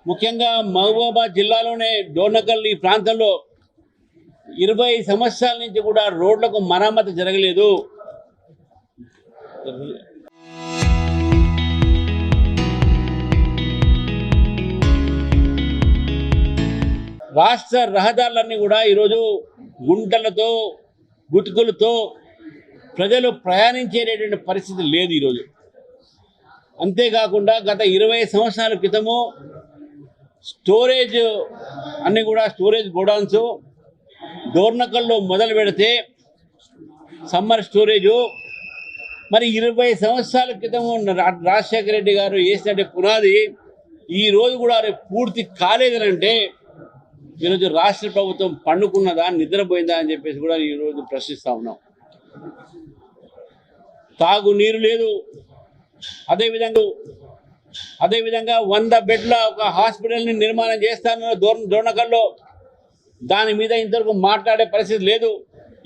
ముఖ్యంగా మహబూబాబాద్ జిల్లాలోనే డోర్నకల్ ఈ ప్రాంతంలో 20 సంవత్సరాల నుంచి కూడా రోడ్లకు మరమ్మతు జరగలేదు. రాష్ట్ర రహదారులన్నీ కూడా ఈరోజు గుంటలతో గుతుకులతో ప్రజలు ప్రయాణించేటటువంటి పరిస్థితి లేదు ఈరోజు. అంతేకాకుండా గత 20 సంవత్సరాల క్రితము స్టోరేజ్ అన్నీ కూడా స్టోరేజ్ గోడౌన్స్ డోర్నకల్లో మొదలు పెడితే సమ్మర్ స్టోరేజు మరి 20 సంవత్సరాల క్రితము రాజశేఖర రెడ్డి గారు వేసినట్టు పునాది ఈరోజు కూడా పూర్తి కాలేదనంటే ఈరోజు రాష్ట్ర ప్రభుత్వం పండుకున్నదా నిద్రపోయిందా అని చెప్పేసి కూడా ఈరోజు ప్రశ్నిస్తూ ఉన్నాం. తాగునీరు లేదు. అదేవిధంగా 100 బెడ్ల ఒక హాస్పిటల్ని నిర్మాణం చేస్తాను డోర్నకల్లో, దాని మీద ఇంతవరకు మాట్లాడే పరిస్థితి లేదు.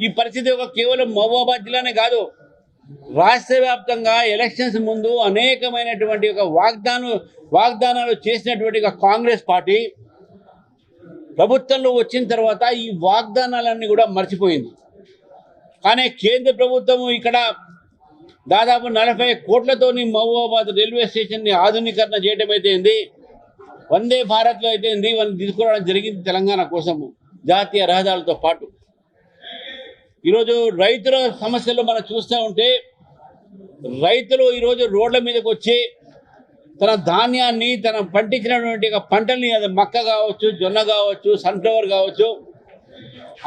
ఈ పరిస్థితి కేవలం మహబూబాబాద్ జిల్లానే కాదు, రాష్ట్ర వ్యాప్తంగా ఎలక్షన్స్ ముందు అనేకమైనటువంటి ఒక వాగ్దానాలు చేసినటువంటి కాంగ్రెస్ పార్టీ ప్రభుత్వంలో వచ్చిన తర్వాత ఈ వాగ్దానాలన్నీ కూడా మర్చిపోయింది. కానీ కేంద్ర ప్రభుత్వం ఇక్కడ దాదాపు 40 కోట్లతోని మహబూబాబాద్ రైల్వే స్టేషన్ని ఆధునీకరణ చేయడం అయితేంది, వందే భారత్లో అయితేంది, వాళ్ళని తీసుకురావడం జరిగింది తెలంగాణ కోసము జాతీయ రహదారులతో పాటు. ఈరోజు రైతుల సమస్యలు మనం చూస్తూ ఉంటే రైతులు ఈరోజు రోడ్ల మీదకి వచ్చి తన ధాన్యాన్ని తన పండించినటువంటి పంటల్ని, అది మక్క కావచ్చు, జొన్న కావచ్చు, సన్ఫ్లవర్ కావచ్చు,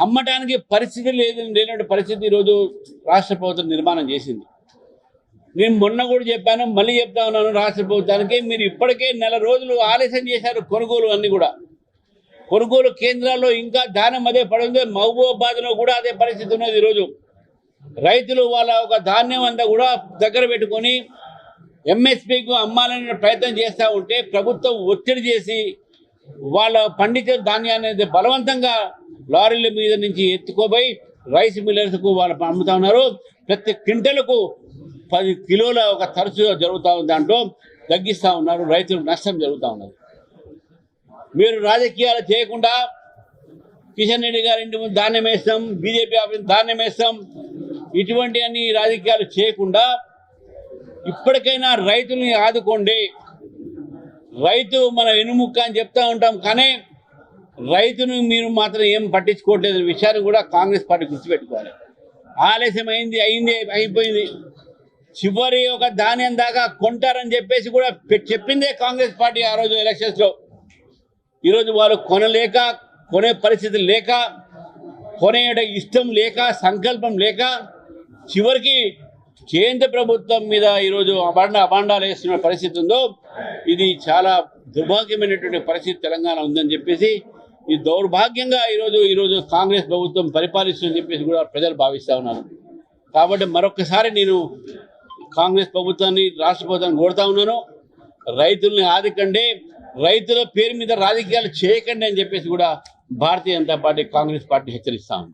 అమ్మటానికి పరిస్థితి లేనటువంటి పరిస్థితి ఈరోజు రాష్ట్ర ప్రభుత్వం నిర్మాణం చేసింది. నేను మొన్న కూడా చెప్పాను, మళ్ళీ చెప్తా ఉన్నాను, రాష్ట్ర ప్రభుత్వానికి మీరు ఇప్పటికే 4 రోజులు ఆలస్యం చేశారు కొనుగోలు అన్నీ కూడా. కొనుగోలు కేంద్రాల్లో ఇంకా ధాన్యం అదే పడింది. మహబూబాబాద్లో కూడా అదే పరిస్థితి ఉన్నది. ఈరోజు రైతులు వాళ్ళ ఒక ధాన్యం అంతా కూడా దగ్గర పెట్టుకొని ఎంఎస్పీకి అమ్మాలనే ప్రయత్నం చేస్తూ ఉంటే ప్రభుత్వం ఒత్తిడి చేసి వాళ్ళ పండించే ధాన్యాన్ని బలవంతంగా లారీల మీద నుంచి ఎత్తుకోపోయి రైస్ మిల్లర్స్కు వాళ్ళు అమ్ముతా ఉన్నారు. ప్రతి క్వింటలకు 10 కిలోల ఒక తరచుగా జరుగుతూ ఉంది. దాంట్లో తగ్గిస్తూ ఉన్నారు. రైతులకు నష్టం జరుగుతూ ఉన్నది. మీరు రాజకీయాలు చేయకుండా కిషన్ రెడ్డి గారి ఇంటి ముందు ధాన్యం వేస్తాం, బీజేపీ ఆఫీస్ ధాన్యం వేస్తాం, ఇటువంటి అన్ని రాజకీయాలు చేయకుండా ఇప్పటికైనా రైతుల్ని ఆదుకోండి. రైతు మన వెనుముక్క అని చెప్తూ ఉంటాం, కానీ రైతును మీరు మాత్రం ఏం పట్టించుకోవట్లేదు విషయాన్ని కూడా కాంగ్రెస్ పార్టీ గుర్తుపెట్టుకోవాలి. ఆలస్యం అయిపోయింది. చివరి ఒక ధాన్యం దాకా కొంటారని చెప్పేసి కూడా చెప్పిందే కాంగ్రెస్ పార్టీ ఆ రోజు ఎలక్షన్స్లో. ఈరోజు వాళ్ళు కొనే పరిస్థితి లేక, కొనే ఇష్టం లేక, సంకల్పం లేక చివరికి కేంద్ర ప్రభుత్వం మీద ఈరోజు అబాండాలు వేస్తున్న పరిస్థితి ఉందో, ఇది చాలా దుర్భాగ్యమైనటువంటి పరిస్థితి తెలంగాణ ఉందని చెప్పేసి, ఈ దౌర్భాగ్యంగా ఈరోజు కాంగ్రెస్ ప్రభుత్వం పరిపాలిస్తుందని చెప్పేసి కూడా ప్రజలు భావిస్తూ ఉన్నారు. కాబట్టి మరొకసారి నేను కాంగ్రెస్ ప్రభుత్వాన్ని, రాష్ట్ర ప్రభుత్వాన్ని కోరుతా ఉన్నాను, రైతుల్ని ఆదుకండి, రైతుల పేరు మీద రాజకీయాలు చేయకండి అని చెప్పేసి కూడా భారతీయ జనతా పార్టీ, కాంగ్రెస్ పార్టీ హెచ్చరిస్తా ఉంది.